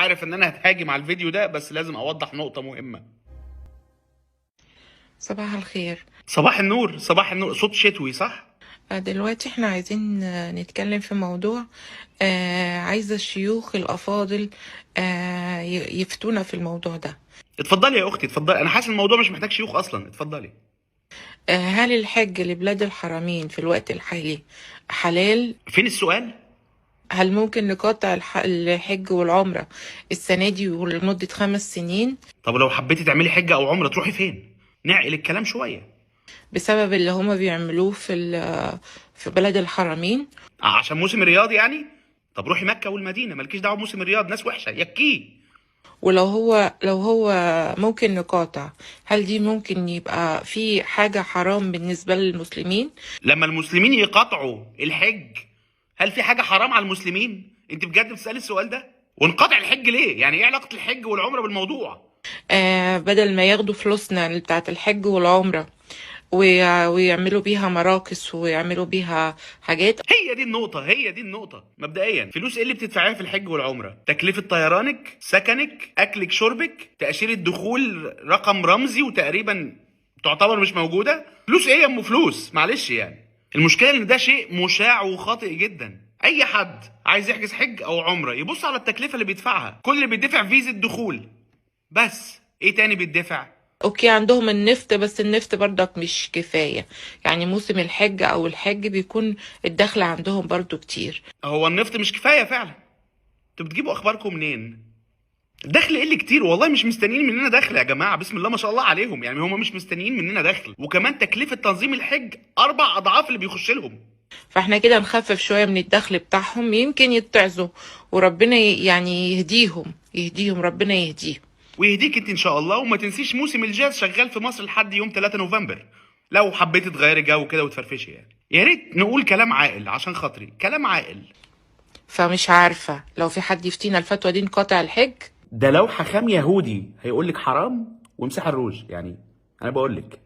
عارف ان انا هتهاجم على الفيديو ده، بس لازم اوضح نقطة مهمة. صباح الخير. صباح النور، صباح النور. صوت شتوي صح؟ دلوقتي احنا عايزين نتكلم في موضوع. عايزة الشيوخ الأفاضل يفتونا في الموضوع ده. اتفضلي يا اختي اتفضلي، انا حاسس الموضوع مش محتاج شيوخ اصلا، اتفضلي. هل الحج لبلاد الحرمين في الوقت الحالي حلال؟ فين السؤال؟ هل ممكن نقاطع الحج والعمرة السنة دي ولمدة 5 سنين طب لو حبيتي تعملي حجة او عمرة تروحي فين؟ نعقل الكلام شوية. بسبب اللي هما بيعملوه في بلد الحرمين؟ عشان موسم الرياض يعني؟ طب روحي مكة والمدينة، مالكيش دعوة بموسم الرياض، ناس وحشة يكيه. ولو هو ممكن نقاطع، هل دي ممكن يبقى في حاجة حرام بالنسبة للمسلمين؟ لما المسلمين يقاطعوا الحج، هل في حاجة حرام على المسلمين؟ انت بجد بتسألي السؤال ده؟ ونقاطع الحج ليه؟ يعني ايه علاقة الحج والعمرة بالموضوع؟ بدل ما ياخدوا فلوسنا بتاعت الحج والعمرة ويعملوا بيها مراكز ويعملوا بيها حاجات. هي دي النقطة مبدئيا. فلوس ايه اللي بتدفعيها في الحج والعمرة؟ تكلفة طيرانك، سكنك، اكلك، شربك، تأشيرة دخول رقم رمزي وتقريبا تعتبر مش موجودة. فلوس ايه يا ام فلوس؟ معلش يعني. المشكلة ان ده شيء مشاع وخاطئ جدا. اي حد عايز يحجز حج او عمرة يبص على التكلفة اللي بيدفعها. كل اللي بيدفع فيزا دخول بس، ايه تاني بيدفع؟ اوكي، عندهم النفط، بس النفط برضك مش كفاية. يعني موسم الحج او الحج بيكون الدخل عندهم برضو كتير. هو النفط مش كفاية فعلا. انتوا بتجيبوا اخباركم منين؟ الدخل ايه اللي كتير؟ والله مش مستنيين مننا دخل يا جماعه، بسم الله ما شاء الله عليهم، يعني هم مش مستنيين مننا دخل، وكمان تكلفه تنظيم الحج 4 اضعاف اللي بيخش لهم. فاحنا كده نخفف شوية من الدخل بتاعهم، يمكن يتعظوا وربنا يعني يهديهم ربنا يهديهم. ويهديك انت ان شاء الله. وما تنسيش موسم الجاز شغال في مصر لحد يوم 3 نوفمبر، لو حبيتي تغيري جو كده وتفرفشي يعني. يا ريت نقول كلام عاقل عشان خاطري، كلام عاقل. فمش عارفة لو في حد يفتينا الفتوى دي نقاطع الحج. ده لو حكام يهودي هيقول لك حرام وامسح الروج، يعني انا بقول لك